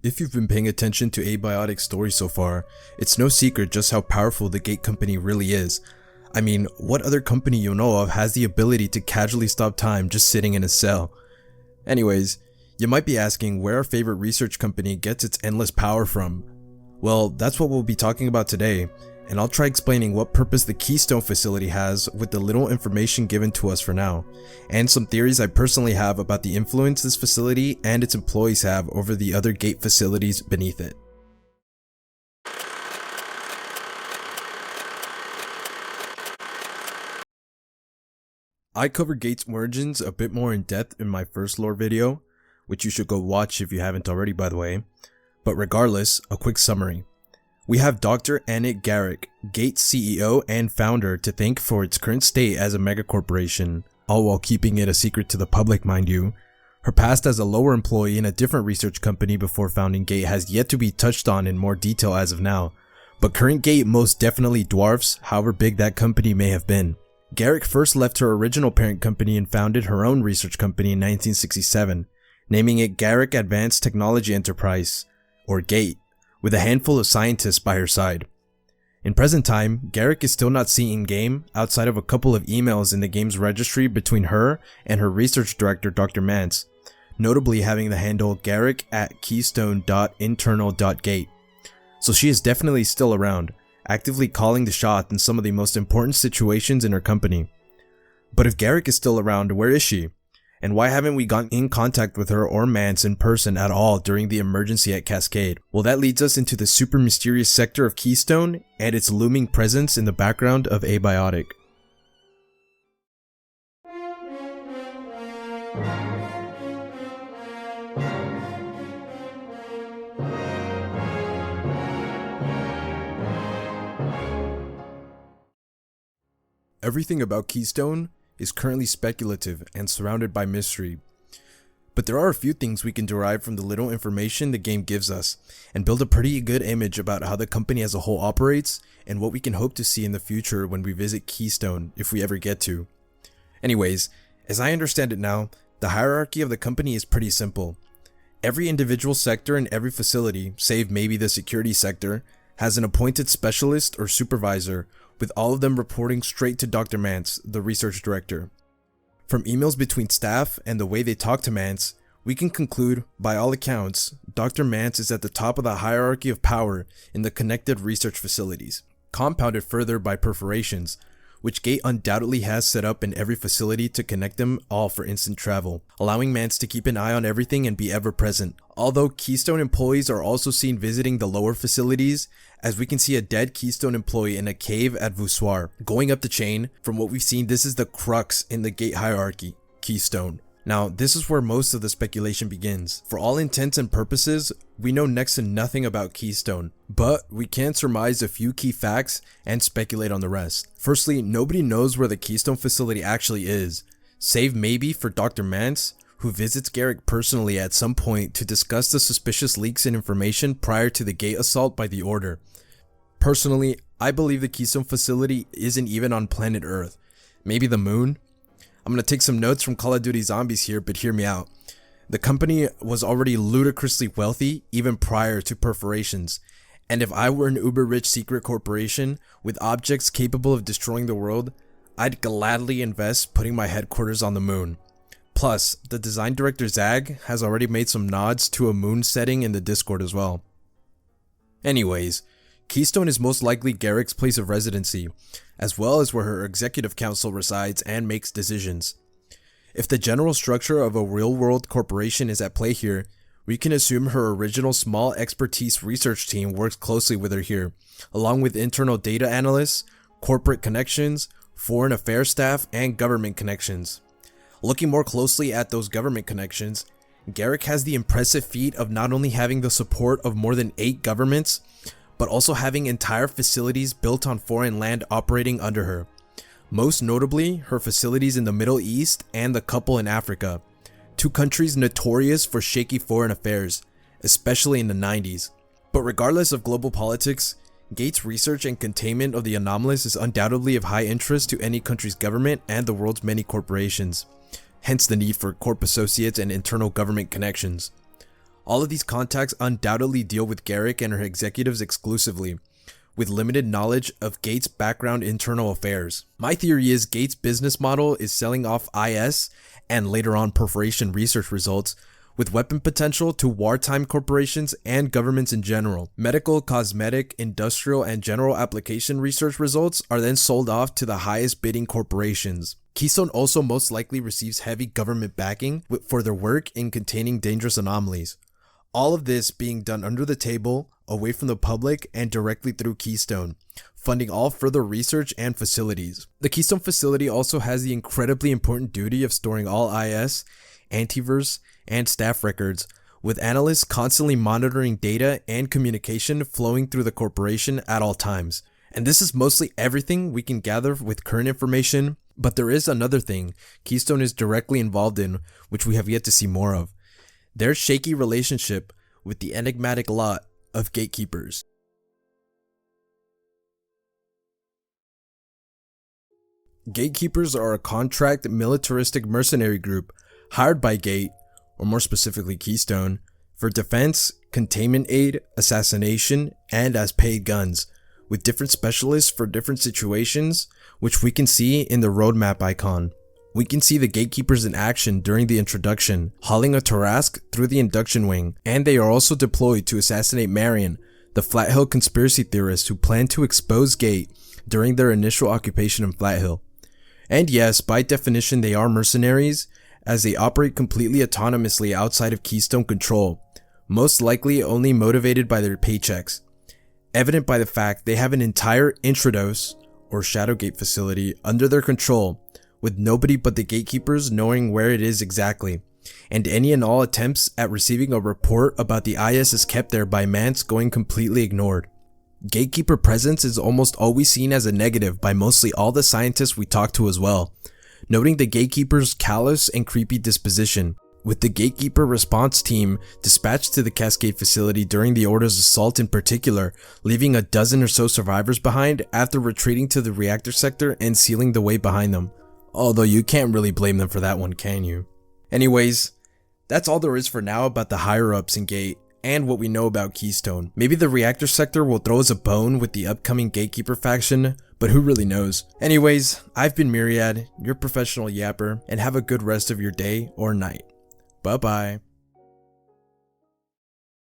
If you've been paying attention to Abiotic's story so far, it's no secret just how powerful the Gate company really is. I mean, what other company you know of has the ability to casually stop time just sitting in a cell? Anyways, you might be asking where our favorite research company gets its endless power from. Well, that's what we'll be talking about today, and I'll try explaining what purpose the Keystone facility has with the little information given to us for now, and some theories I personally have about the influence this facility and its employees have over the other Gate facilities beneath it. I covered Gate's origins a bit more in depth in my first lore video, which you should go watch if you haven't already, by the way. But regardless, a quick summary. We have Dr. Annette Garrick, Gate's CEO and founder, to thank for its current state as a megacorporation, all while keeping it a secret to the public, mind you. Her past as a lower employee in a different research company before founding Gate has yet to be touched on in more detail as of now, but current Gate most definitely dwarfs however big that company may have been. Garrick first left her original parent company and founded her own research company in 1967, naming it Garrick Advanced Technology Enterprise, or GATE, with a handful of scientists by her side. In present time, Garrick is still not seen in-game outside of a couple of emails in the game's registry between her and her research director Dr. Mance, notably having the handle garrick@keystone.internal.gate. So she is definitely still around, actively calling the shot in some of the most important situations in her company. But if Garrick is still around, where is she? And why haven't we gotten in contact with her or Mance in person at all during the emergency at Cascade? Well, that leads us into the super mysterious sector of Keystone and its looming presence in the background of Abiotic. Everything about Keystone is currently speculative and surrounded by mystery. But there are a few things we can derive from the little information the game gives us, and build a pretty good image about how the company as a whole operates, and what we can hope to see in the future when we visit Keystone, if we ever get to. Anyways, as I understand it now, the hierarchy of the company is pretty simple. Every individual sector in every facility, save maybe the security sector, has an appointed specialist or supervisor, with all of them reporting straight to Dr. Mance, the research director. From emails between staff and the way they talk to Mance, we can conclude, by all accounts, Dr. Mance is at the top of the hierarchy of power in the connected research facilities, compounded further by perforations, which Gate undoubtedly has set up in every facility to connect them all for instant travel, allowing Mance to keep an eye on everything and be ever present. Although Keystone employees are also seen visiting the lower facilities, as we can see a dead Keystone employee in a cave at Voussoir. Going up the chain, from what we've seen, this is the crux in the Gate hierarchy, Keystone. Now, this is where most of the speculation begins. For all intents and purposes, we know next to nothing about Keystone, but we can surmise a few key facts and speculate on the rest. Firstly, nobody knows where the Keystone facility actually is, save maybe for Dr. Mance, who visits Garrick personally at some point to discuss the suspicious leaks and information prior to the Gate assault by the Order. Personally, I believe the Keystone facility isn't even on planet Earth, maybe the moon. I'm gonna take some notes from Call of Duty Zombies here, but hear me out. The company was already ludicrously wealthy even prior to perforations, and if I were an uber-rich secret corporation with objects capable of destroying the world, I'd gladly invest putting my headquarters on the moon. Plus, the design director Zag has already made some nods to a moon setting in the Discord as well. Anyways, Keystone is most likely Garrick's place of residency, as well as where her executive council resides and makes decisions. If the general structure of a real-world corporation is at play here, we can assume her original small expertise research team works closely with her here, along with internal data analysts, corporate connections, foreign affairs staff, and government connections. Looking more closely at those government connections, Garrick has the impressive feat of not only having the support of more than 8 governments, but also having entire facilities built on foreign land operating under her. Most notably, her facilities in the Middle East and the couple in Africa, 2 countries notorious for shaky foreign affairs, especially in the 90s. But regardless of global politics, Gate's research and containment of the anomalous is undoubtedly of high interest to any country's government and the world's many corporations, hence the need for corp associates and internal government connections. All of these contacts undoubtedly deal with Garrick and her executives exclusively, with limited knowledge of Gate's background internal affairs. My theory is Gate's business model is selling off IS and later on perforation research results with weapon potential to wartime corporations and governments in general. Medical, cosmetic, industrial, and general application research results are then sold off to the highest bidding corporations. Keystone also most likely receives heavy government backing for their work in containing dangerous anomalies. All of this being done under the table, away from the public, and directly through Keystone, funding all further research and facilities. The Keystone facility also has the incredibly important duty of storing all IS, antivirus, and staff records, with analysts constantly monitoring data and communication flowing through the corporation at all times. And this is mostly everything we can gather with current information, but there is another thing Keystone is directly involved in, which we have yet to see more of: their shaky relationship with the enigmatic lot of Gatekeepers. Gatekeepers are a contract militaristic mercenary group hired by Gate, or more specifically Keystone, for defense, containment aid, assassination, and as paid guns, with different specialists for different situations, which we can see in the roadmap icon. We can see the Gatekeepers in action during the introduction, hauling a Tarask through the induction wing, and they are also deployed to assassinate Marion, the Flat Hill conspiracy theorist who planned to expose Gate during their initial occupation in Flat Hill. And yes, by definition they are mercenaries, as they operate completely autonomously outside of Keystone control, most likely only motivated by their paychecks, evident by the fact they have an entire Intrados, or Shadowgate facility, under their control, with nobody but the Gatekeepers knowing where it is exactly, and any and all attempts at receiving a report about the IS is kept there by Mance going completely ignored. Gatekeeper presence is almost always seen as a negative by mostly all the scientists we talk to as well, noting the Gatekeeper's callous and creepy disposition, with the Gatekeeper response team dispatched to the Cascade facility during the Order's assault in particular, leaving a dozen or so survivors behind after retreating to the reactor sector and sealing the way behind them. Although you can't really blame them for that one, can you? Anyways, that's all there is for now about the higher-ups in Gate and what we know about Keystone. Maybe the reactor sector will throw us a bone with the upcoming Gatekeeper faction, but who really knows? Anyways, I've been Myriad, your professional yapper, and have a good rest of your day or night. Bye bye.